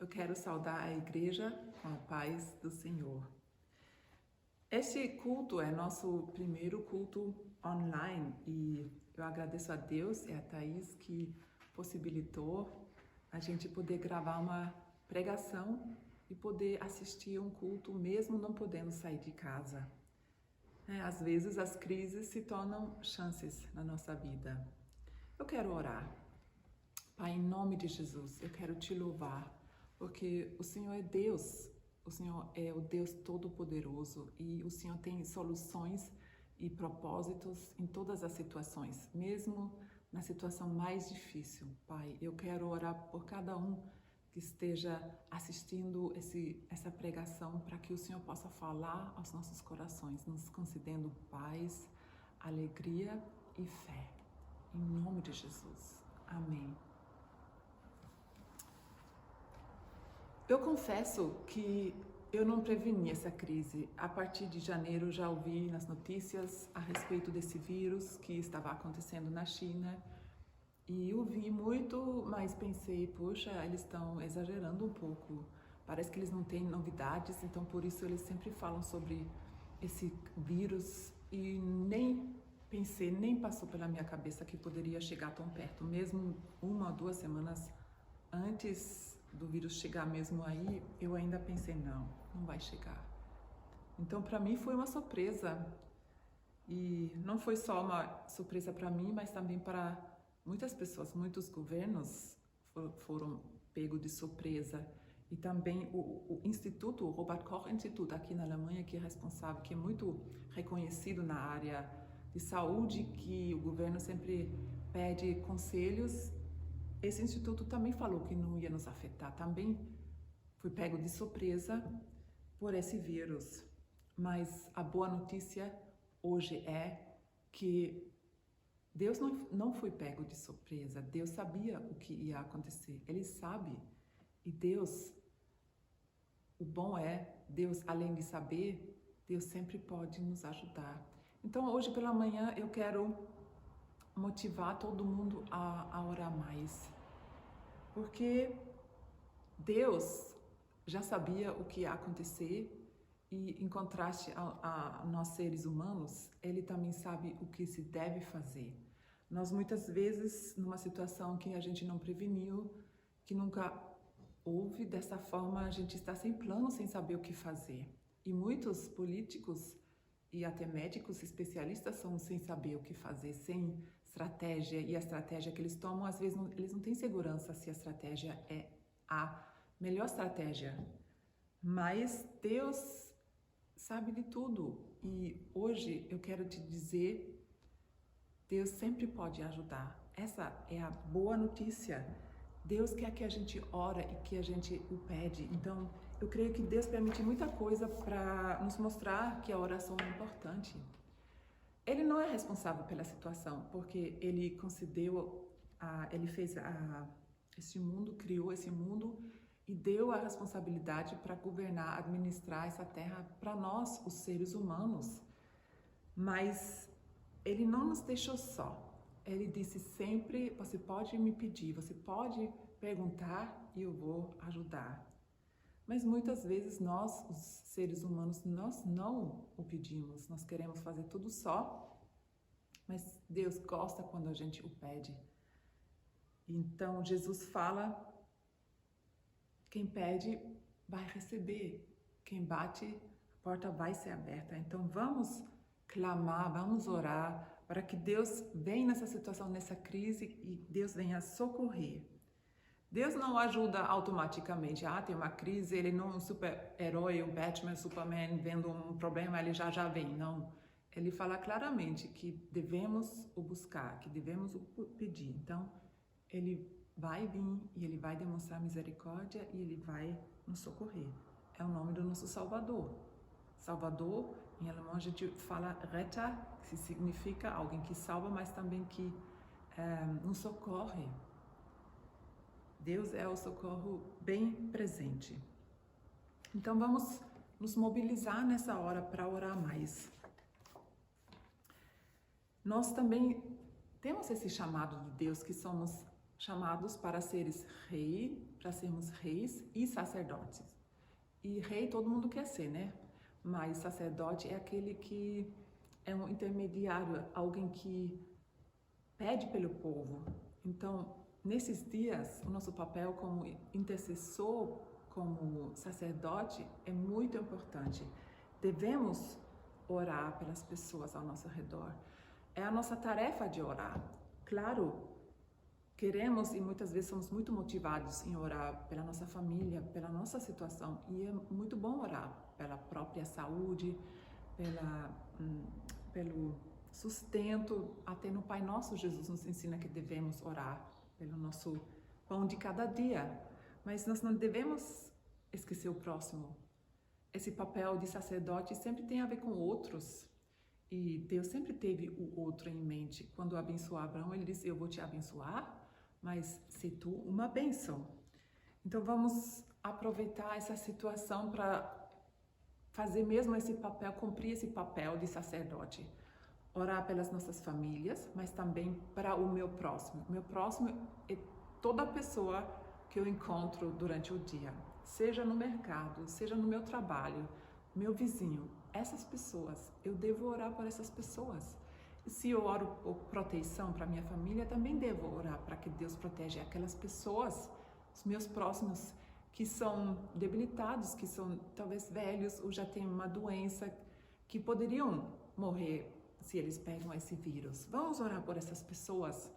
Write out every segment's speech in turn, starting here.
Eu quero saudar a igreja com a paz do Senhor. Este culto é nosso primeiro culto online e eu agradeço a Deus e a Thaís que possibilitou a gente poder gravar uma pregação e poder assistir um culto mesmo não podendo sair de casa. Às vezes as crises se tornam chances na nossa vida. Eu quero orar. Pai, em nome de Jesus, eu quero te louvar, porque o Senhor é Deus, o Senhor é o Deus Todo-Poderoso e o Senhor tem soluções e propósitos em todas as situações, mesmo na situação mais difícil. Pai, eu quero orar por cada um que esteja assistindo essa pregação para que o Senhor possa falar aos nossos corações, nos concedendo paz, alegria e fé. Em nome de Jesus. Amém. Eu confesso que eu não preveni essa crise. A partir de janeiro já ouvi nas notícias a respeito desse vírus que estava acontecendo na China e eu vi muito, mas pensei, poxa, eles estão exagerando um pouco. Parece que eles não têm novidades, então por isso eles sempre falam sobre esse vírus e nem pensei, nem passou pela minha cabeça que poderia chegar tão perto, mesmo 1 ou 2 semanas antes do vírus chegar mesmo aí, eu ainda pensei, não vai chegar. Então, para mim foi uma surpresa. E não foi só uma surpresa para mim, mas também para muitas pessoas, muitos governos foram pegos de surpresa. E também o Instituto, o Robert Koch Institut aqui na Alemanha, que é responsável, que é muito reconhecido na área de saúde, que o governo sempre pede conselhos. Esse instituto também falou que não ia nos afetar, também foi pego de surpresa por esse vírus. Mas a boa notícia hoje é que Deus não foi pego de surpresa, Deus sabia o que ia acontecer, Ele sabe. E Deus, o bom é, Deus além de saber, Deus sempre pode nos ajudar. Então hoje pela manhã eu quero motivar todo mundo a orar mais, porque Deus já sabia o que ia acontecer e em contraste a nós seres humanos, Ele também sabe o que se deve fazer. Nós muitas vezes, numa situação que a gente não preveniu, que nunca houve, dessa forma a gente está sem plano, sem saber o que fazer. E muitos políticos e até médicos especialistas são sem saber o que fazer, sem estratégia, e a estratégia que eles tomam, às vezes eles não têm segurança se a estratégia é a melhor estratégia. Mas Deus sabe de tudo e hoje eu quero te dizer, Deus sempre pode ajudar. Essa é a boa notícia. Deus quer que a gente ora e que a gente o pede. Então, eu creio que Deus permite muita coisa para nos mostrar que a oração é importante. Ele não é responsável pela situação, porque Ele concedeu, Ele fez esse mundo, criou esse mundo e deu a responsabilidade para governar, administrar essa terra para nós, os seres humanos. Mas Ele não nos deixou só. Ele disse sempre, você pode me pedir, você pode perguntar e eu vou ajudar. Mas muitas vezes nós, os seres humanos, nós não o pedimos, nós queremos fazer tudo só, mas Deus gosta quando a gente o pede. Então Jesus fala, quem pede vai receber, quem bate, a porta vai ser aberta. Então vamos clamar, vamos orar para que Deus venha nessa situação, nessa crise e Deus venha socorrer. Deus não ajuda automaticamente. Tem uma crise, ele não é um super-herói, um Batman, Superman, vendo um problema, ele já vem. Não. Ele fala claramente que devemos o buscar, que devemos o pedir. Então, ele vai vir e ele vai demonstrar misericórdia e ele vai nos socorrer. É o nome do nosso Salvador. Salvador, em alemão a gente fala Retter, que significa alguém que salva, mas também que nos socorre. Deus é o socorro bem presente. Então vamos nos mobilizar nessa hora para orar mais. Nós também temos esse chamado de Deus, que somos chamados para seres rei para sermos reis e sacerdotes. E rei todo mundo quer ser, né? Mas sacerdote é aquele que é um intermediário, alguém que pede pelo povo. Então, nesses dias, o nosso papel como intercessor, como sacerdote, é muito importante. Devemos orar pelas pessoas ao nosso redor. É a nossa tarefa de orar. Claro, queremos e muitas vezes somos muito motivados em orar pela nossa família, pela nossa situação. E é muito bom orar pela própria saúde, pelo sustento. Até no Pai Nosso, Jesus nos ensina que devemos orar pelo nosso pão de cada dia. Mas nós não devemos esquecer o próximo. Esse papel de sacerdote sempre tem a ver com outros. E Deus sempre teve o outro em mente. Quando abençoou Abraão, ele disse: eu vou te abençoar, mas se tu uma bênção. Então vamos aproveitar essa situação para fazer mesmo esse papel, cumprir esse papel de sacerdote. Orar pelas nossas famílias, mas também para o meu próximo. O meu próximo é toda pessoa que eu encontro durante o dia. Seja no mercado, seja no meu trabalho, meu vizinho. Essas pessoas, eu devo orar por essas pessoas. E se eu oro por proteção para minha família, também devo orar para que Deus proteja aquelas pessoas, os meus próximos, que são debilitados, que são talvez velhos ou já têm uma doença, que poderiam morrer se eles pegam esse vírus. Vamos orar por essas pessoas.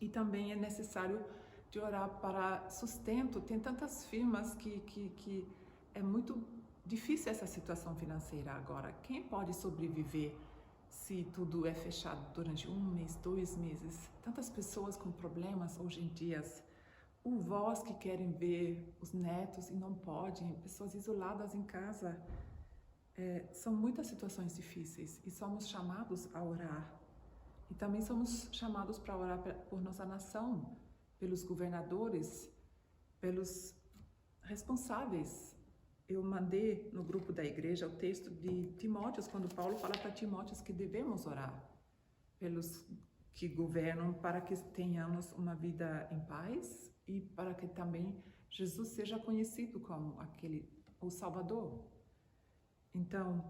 E também é necessário de orar para sustento. Tem tantas firmas que é muito difícil essa situação financeira agora. Quem pode sobreviver se tudo é fechado durante 1 mês, 2 meses? Tantas pessoas com problemas hoje em dia. Avós que querem ver os netos e não podem, pessoas isoladas em casa. São muitas situações difíceis e somos chamados a orar. E também somos chamados para orar por nossa nação, pelos governadores, pelos responsáveis. Eu mandei no grupo da igreja o texto de Timóteo, quando Paulo fala para Timóteo que devemos orar pelos que governam, para que tenhamos uma vida em paz e para que também Jesus seja conhecido como o Salvador. Então,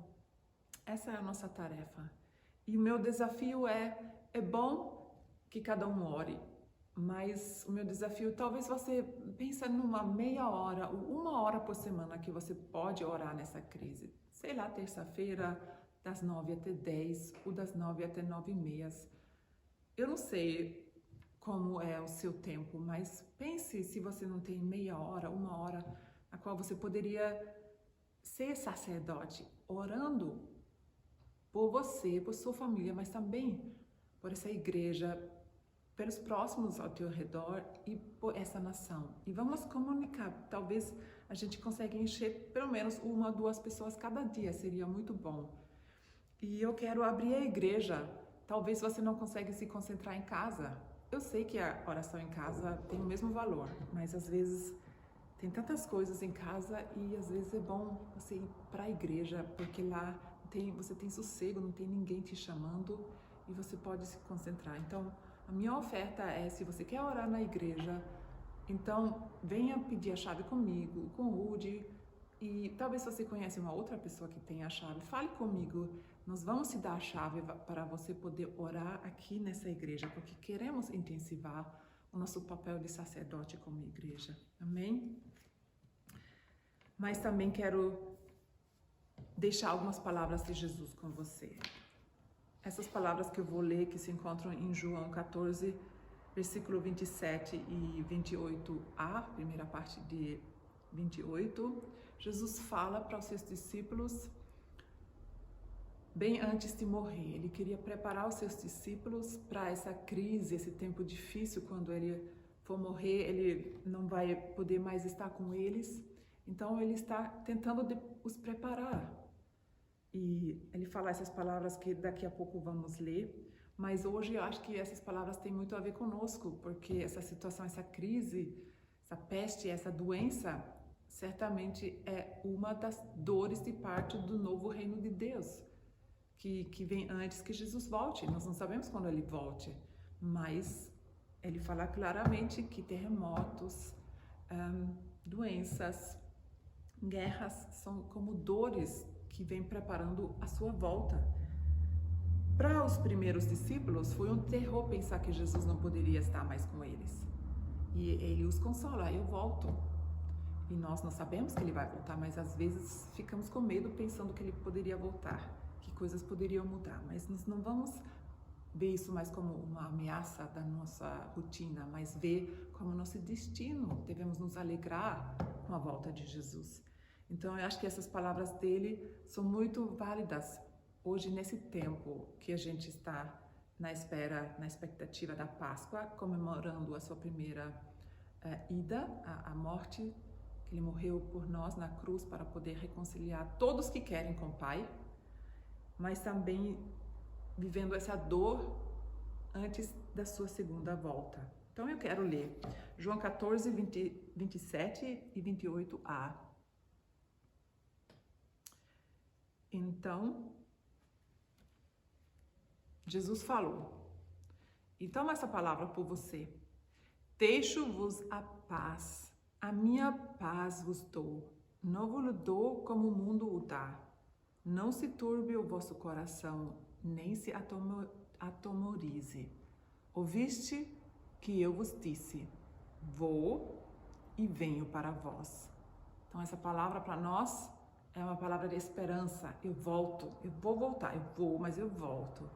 essa é a nossa tarefa. E o meu desafio é bom que cada um ore, mas o meu desafio, talvez você pense numa meia hora ou 1 hora por semana que você pode orar nessa crise. Sei lá, terça-feira, das 9 até 10 ou das 9 até 9h30. Eu não sei como é o seu tempo, mas pense se você não tem meia hora, 1 hora, a qual você poderia ser sacerdote, orando por você, por sua família, mas também por essa igreja, pelos próximos ao teu redor e por essa nação. E vamos comunicar. Talvez a gente consiga encher pelo menos 1 ou 2 pessoas cada dia, seria muito bom. E eu quero abrir a igreja. Talvez você não consiga se concentrar em casa. Eu sei que a oração em casa tem o mesmo valor, mas às vezes tem tantas coisas em casa e às vezes é bom você ir para a igreja, porque lá você tem sossego, não tem ninguém te chamando e você pode se concentrar. Então, a minha oferta é, se você quer orar na igreja, então venha pedir a chave comigo, com o Rudy, e talvez você conhece uma outra pessoa que tem a chave, fale comigo, nós vamos te dar a chave para você poder orar aqui nessa igreja, porque queremos intensivar o nosso papel de sacerdote como igreja. Amém? Mas também quero deixar algumas palavras de Jesus com você. Essas palavras que eu vou ler, que se encontram em João 14, versículo 27 e 28a, primeira parte de 28, Jesus fala para os seus discípulos bem antes de morrer. Ele queria preparar os seus discípulos para essa crise, esse tempo difícil. Quando ele for morrer, ele não vai poder mais estar com eles. Então, ele está tentando os preparar. E ele fala essas palavras que daqui a pouco vamos ler. Mas hoje eu acho que essas palavras têm muito a ver conosco, porque essa situação, essa crise, essa peste, essa doença, certamente é uma das dores de parto do novo reino de Deus, que vem antes que Jesus volte. Nós não sabemos quando ele volte, mas ele fala claramente que terremotos, doenças, guerras, são como dores que vêm preparando a sua volta. Para os primeiros discípulos, foi um terror pensar que Jesus não poderia estar mais com eles. E ele os consola, eu volto. E nós não sabemos que ele vai voltar, mas às vezes ficamos com medo pensando que ele poderia voltar, que coisas poderiam mudar. Mas nós não vamos ver isso mais como uma ameaça da nossa rotina, mas ver como nosso destino. Devemos nos alegrar com a volta de Jesus. Então eu acho que essas palavras dele são muito válidas hoje, nesse tempo que a gente está na expectativa da Páscoa, comemorando a sua primeira ida, a morte, que ele morreu por nós na cruz para poder reconciliar todos que querem com o Pai, mas também vivendo essa dor antes da sua segunda volta. Então eu quero ler João 14, 27 e 28a. Então, Jesus falou, e toma essa palavra por você. Deixo-vos a paz, a minha paz vos dou. Não vos dou como o mundo o dá. Não se turbe o vosso coração, nem se atemorize. Ouviste que eu vos disse, vou e venho para vós. Então essa palavra para nós é uma palavra de esperança. Eu volto, eu vou voltar, eu vou, mas eu volto.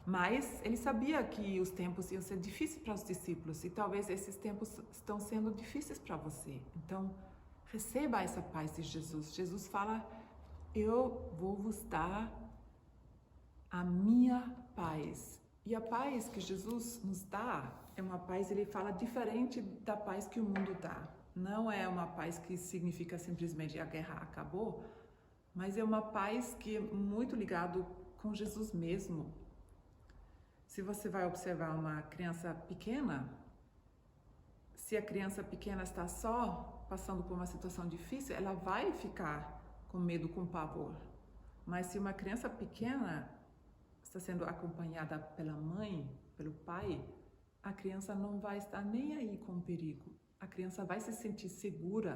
Mas ele sabia que os tempos iam ser difíceis para os discípulos e talvez esses tempos estão sendo difíceis para você. Então, receba essa paz de Jesus. Jesus fala, eu vou vos dar a minha paz. E a paz que Jesus nos dá é uma paz, ele fala, diferente da paz que o mundo dá. Não é uma paz que significa simplesmente a guerra acabou, mas é uma paz que é muito ligado com Jesus mesmo. Se você vai observar uma criança pequena, se a criança pequena está só passando por uma situação difícil, ela vai ficar com medo, com pavor. Mas se uma criança pequena está sendo acompanhada pela mãe, pelo pai, a criança não vai estar nem aí com o perigo. A criança vai se sentir segura.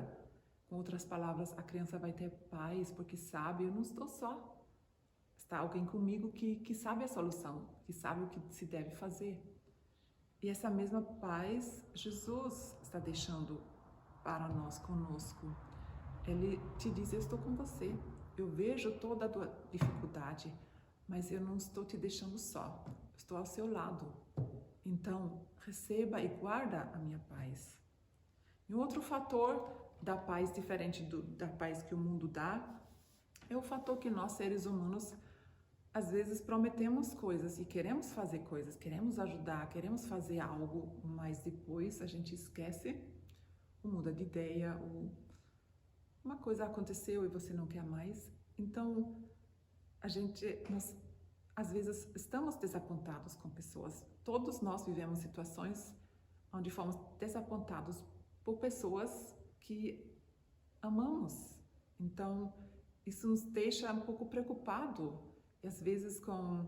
Com outras palavras, a criança vai ter paz, porque sabe, eu não estou só. Está alguém comigo que sabe a solução, que sabe o que se deve fazer. E essa mesma paz, Jesus está deixando para nós, conosco. Ele te diz, eu estou com você, eu vejo toda a tua dificuldade, mas eu não estou te deixando só, estou ao seu lado. Então, receba e guarda a minha paz. E um outro fator da paz, diferente da paz que o mundo dá, é o fator que nós, seres humanos, às vezes prometemos coisas e queremos fazer coisas, queremos ajudar, queremos fazer algo, mas depois a gente esquece, ou muda de ideia, ou uma coisa aconteceu e você não quer mais. Então, nós às vezes estamos desapontados com pessoas. Todos nós vivemos situações onde fomos desapontados por pessoas que amamos. Então, isso nos deixa um pouco preocupado. E às vezes com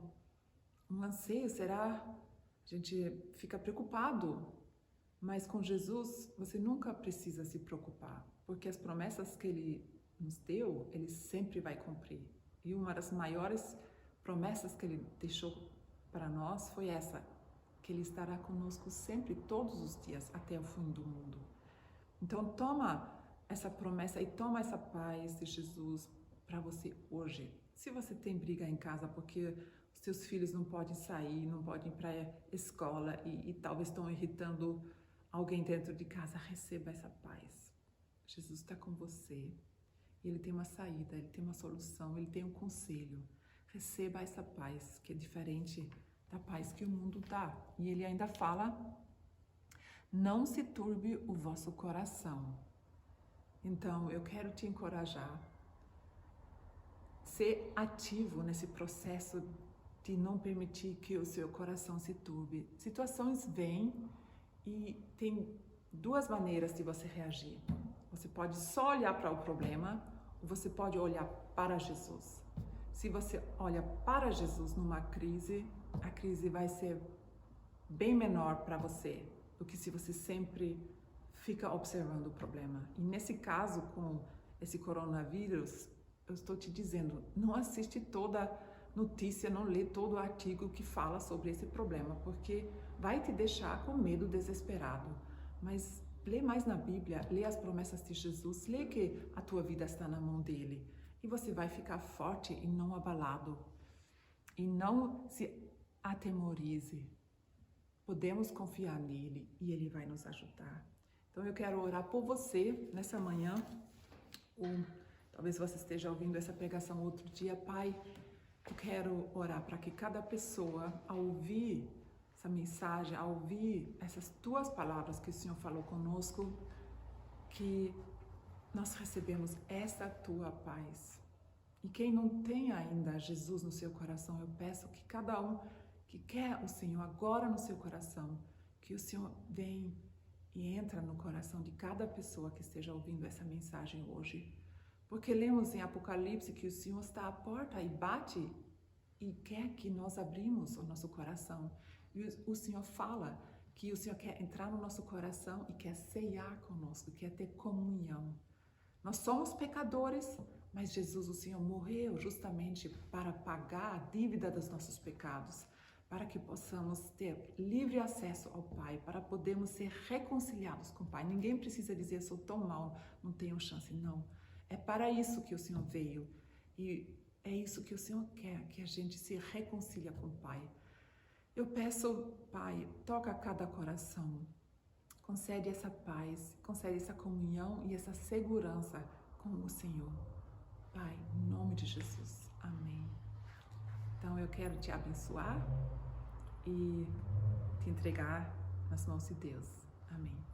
um anseio, será? A gente fica preocupado. Mas com Jesus, você nunca precisa se preocupar, porque as promessas que Ele nos deu, Ele sempre vai cumprir. E uma das maiores promessas que Ele deixou para nós foi essa, que Ele estará conosco sempre, todos os dias, até o fim do mundo. Então toma essa promessa e toma essa paz de Jesus para você hoje. Se você tem briga em casa porque os seus filhos não podem sair, não podem ir para a escola e talvez estão irritando alguém dentro de casa, receba essa paz. Jesus está com você. Ele tem uma saída, Ele tem uma solução, Ele tem um conselho. Receba essa paz, que é diferente da paz que o mundo dá. E Ele ainda fala, não se turbe o vosso coração. Então, eu quero te encorajar. Ser ativo nesse processo de não permitir que o seu coração se turbe. Situações vêm e tem duas maneiras de você reagir. Você pode só olhar para o problema ou você pode olhar para Jesus. Se você olha para Jesus numa crise, a crise vai ser bem menor para você do que se você sempre fica observando o problema. E nesse caso, com esse coronavírus, eu estou te dizendo, não assiste toda notícia, não lê todo o artigo que fala sobre esse problema, porque vai te deixar com medo, desesperado. Mas lê mais na Bíblia, lê as promessas de Jesus, lê que a tua vida está na mão dele. E você vai ficar forte e não abalado. E não se atemorize. Podemos confiar nele e ele vai nos ajudar. Então eu quero orar por você nessa manhã, ou talvez você esteja ouvindo essa pregação outro dia. Pai, eu quero orar para que cada pessoa, ao ouvir essa mensagem, ao ouvir essas tuas palavras que o Senhor falou conosco, que nós recebemos essa tua paz. E quem não tem ainda Jesus no seu coração, eu peço que cada um que quer o Senhor agora no seu coração, que o Senhor venha e entra no coração de cada pessoa que esteja ouvindo essa mensagem hoje. Porque lemos em Apocalipse que o Senhor está à porta e bate e quer que nós abrimos o nosso coração. E o Senhor fala que o Senhor quer entrar no nosso coração e quer ceiar conosco, quer ter comunhão. Nós somos pecadores, mas Jesus, o Senhor, morreu justamente para pagar a dívida dos nossos pecados, para que possamos ter livre acesso ao Pai, para podermos ser reconciliados com o Pai. Ninguém precisa dizer, sou tão mal, não tenho chance, não. É para isso que o Senhor veio e é isso que o Senhor quer, que a gente se reconcilia com o Pai. Eu peço, Pai, toca cada coração, concede essa paz, concede essa comunhão e essa segurança com o Senhor. Pai, em nome de Jesus. Amém. Então eu quero te abençoar e te entregar nas mãos de Deus. Amém.